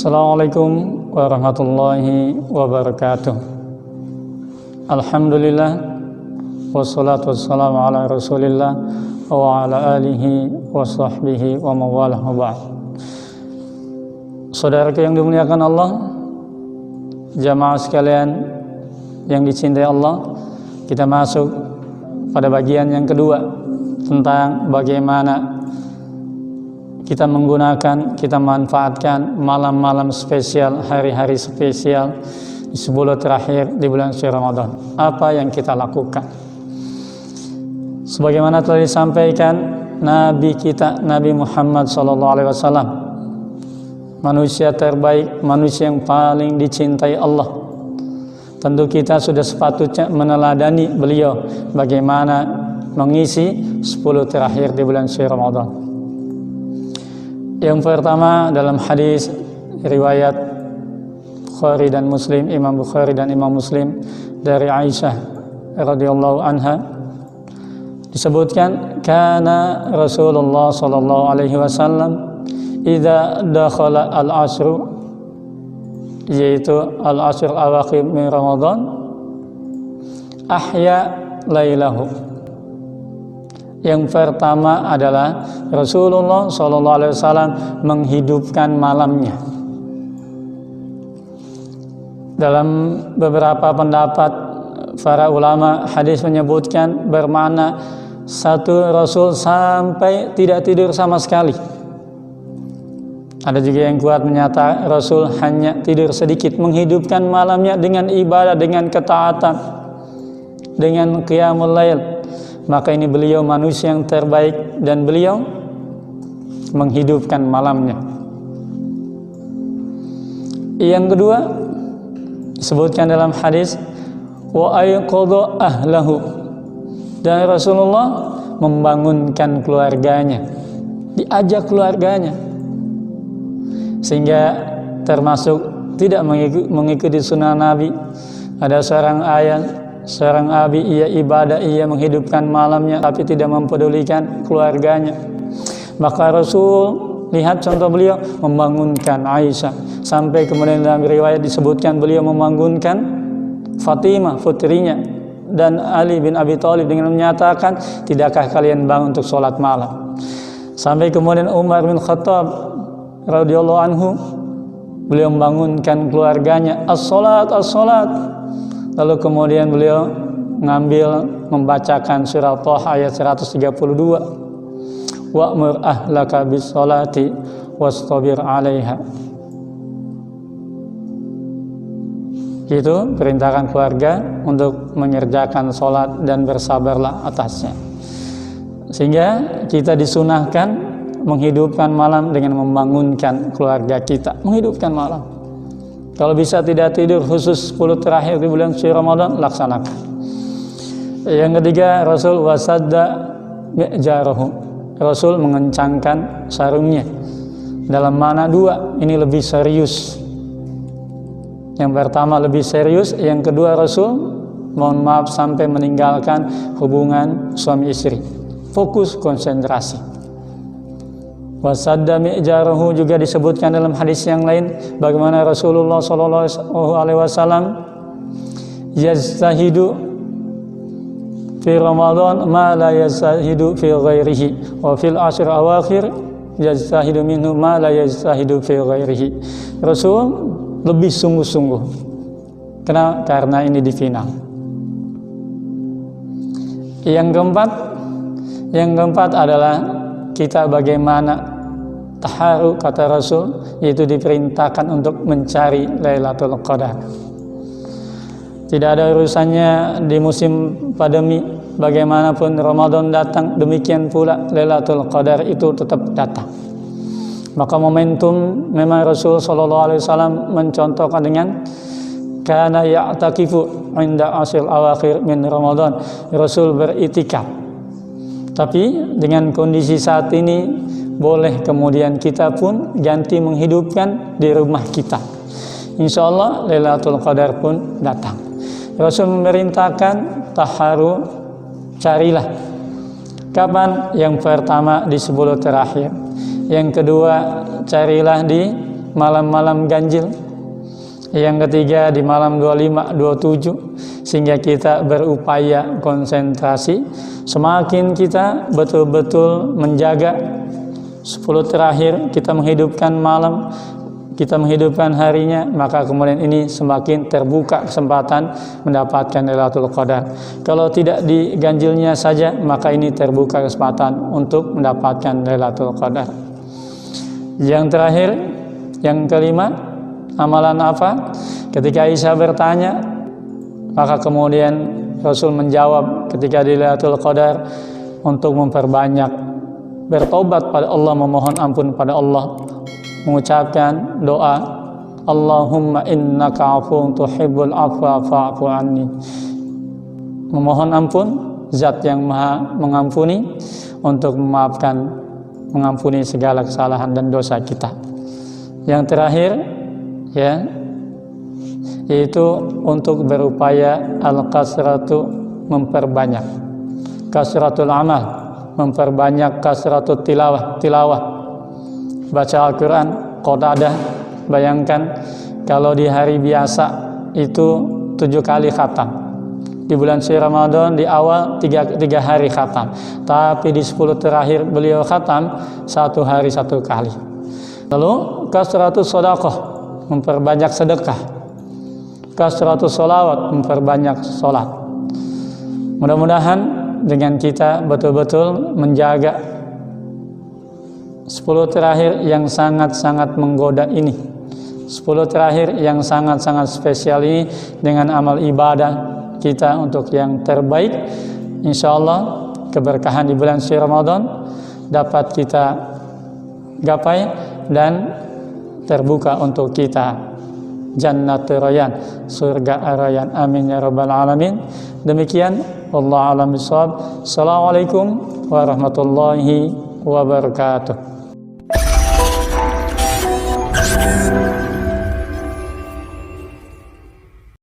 Assalamualaikum warahmatullahi wabarakatuh. Alhamdulillah wassalatu wassalamu ala rasulillah wa ala alihi wa sahbihi wa mawalah wa ba'd. Saudaraku yang dimuliakan Allah, jamaah sekalian yang dicintai Allah, kita masuk pada bagian yang kedua tentang bagaimana kita menggunakan, kita manfaatkan malam-malam spesial, hari-hari spesial di 10 terakhir di bulan suci Ramadan. Apa yang kita lakukan? Sebagaimana telah disampaikan Nabi kita, Nabi Muhammad SAW, manusia terbaik, manusia yang paling dicintai Allah. Tentu kita sudah sepatutnya meneladani beliau bagaimana mengisi 10 terakhir di bulan suci Ramadan. Yang pertama dalam hadis riwayat Bukhari dan Muslim, Imam Bukhari dan Imam Muslim, dari Aisyah radhiyallahu anha disebutkan, kana Rasulullah sallallahu alaihi wasallam idza dakhala al-ashru, yaitu al-ashr awakhir min Ramadan, ahya lailahu. Yang pertama adalah Rasulullah SAW menghidupkan malamnya. Dalam beberapa pendapat para ulama, hadis menyebutkan bermakna satu Rasul sampai tidak tidur sama sekali. Ada juga yang kuat menyatakan Rasul hanya tidur sedikit, menghidupkan malamnya dengan ibadah, dengan ketaatan, dengan qiyamul lail. Maka ini beliau manusia yang terbaik dan beliau menghidupkan malamnya. Yang kedua disebutkan dalam hadis wa ayqadha ahlahu, dan Rasulullah membangunkan keluarganya, diajak keluarganya, sehingga termasuk tidak mengikuti sunnah Nabi. Ada seorang abi, ia ibadah, ia menghidupkan malamnya, tapi tidak mempedulikan keluarganya. Maka Rasul, lihat contoh beliau, membangunkan Aisyah. Sampai kemudian dalam riwayat disebutkan beliau membangunkan Fatimah, putrinya, dan Ali bin Abi Thalib dengan menyatakan, tidakkah kalian bangun untuk sholat malam? Sampai kemudian Umar bin Khattab radhiyallahu anhu, beliau membangunkan keluarganya, as-sholat, as-sholat. Lalu kemudian beliau membacakan surah Thaha ayat 132, wa'mur ahlaka bis-sholati wastabir 'alaiha. Itu perintahkan keluarga untuk mengerjakan sholat dan bersabarlah atasnya. Sehingga kita disunahkan menghidupkan malam dengan membangunkan keluarga kita, menghidupkan malam. Kalau bisa tidak tidur khusus 10 terakhir di bulan suci Ramadan, laksanakan. Yang ketiga, Rasul wasadda mi'jarahu, Rasul mengencangkan sarungnya. Dalam mana dua, ini lebih serius. Yang pertama lebih serius, yang kedua Rasul mohon maaf sampai meninggalkan hubungan suami istri. Fokus, konsentrasi. Wasadda mi'jarahu juga disebutkan dalam hadis yang lain, bagaimana Rasulullah SAW yajtahidu fi Ramadan ma la yajtahidu fi ghairihi, wa fil ashr awakhir yajtahidu minhu ma la yajtahidu fi ghairihi. Rasul lebih sungguh-sungguh. Kenapa? Karena ini di final. Yang keempat adalah kita bagaimana taharu, kata Rasul, yaitu diperintahkan untuk mencari Lailatul Qadar. Tidak ada urusannya di musim pandemi, bagaimanapun Ramadan datang, demikian pula Lailatul Qadar itu tetap datang. Maka momentum memang Rasul SAW mencontohkan dengan kana ya'takifu inda ashr awakhir min Ramadan. Rasul beritikaf. Tapi dengan kondisi saat ini, boleh kemudian kita pun ganti menghidupkan di rumah kita. Insya Allah Lailatul Qadar pun datang. Rasul memerintahkan taharu, carilah. Kapan? Yang pertama di 10 terakhir. Yang kedua, carilah di malam-malam ganjil. Yang ketiga di malam 25, 27, sehingga kita berupaya konsentrasi. Semakin kita betul-betul menjaga 10 terakhir, kita menghidupkan malam, kita menghidupkan harinya, maka kemudian ini semakin terbuka kesempatan mendapatkan Lailatul Qadar. Kalau tidak di ganjilnya saja, maka ini terbuka kesempatan untuk mendapatkan Lailatul Qadar. Yang terakhir, yang kelima, amalan apa? Ketika Aisyah bertanya, maka kemudian Rasul menjawab ketika di Lailatul Qadar untuk memperbanyak bertobat pada Allah, memohon ampun pada Allah, mengucapkan doa Allahumma innaka afuwun tuhibbul afwa fa'fu anni. Memohon ampun Zat yang Maha mengampuni, untuk memaafkan, mengampuni segala kesalahan dan dosa kita. Yang terakhir ya, yaitu untuk berupaya al-kasratu, memperbanyak kasratul amal, memperbanyak kasratul tilawah, baca Al-Quran, qadadah. Bayangkan kalau di hari biasa itu 7 kali khatam, di bulan suci Ramadan di awal 3 hari khatam, tapi di 10 terakhir beliau khatam 1 hari 1 kali. Lalu kasratul sedekah, memperbanyak sedekah. Kasratul sholawat, memperbanyak sholat. Mudah-mudahan dengan kita betul-betul menjaga 10 terakhir yang sangat-sangat menggoda ini, 10 terakhir yang sangat-sangat spesial ini, dengan amal ibadah kita untuk yang terbaik. Insya Allah keberkahan di bulan suci Ramadan dapat kita gapai dan terbuka untuk kita Jannatul Rayyan, surga Ar-Rayyan. Amin ya rabbal alamin. Demikian, wallahu a'lam bishawab. Assalamualaikum warahmatullahi wabarakatuh.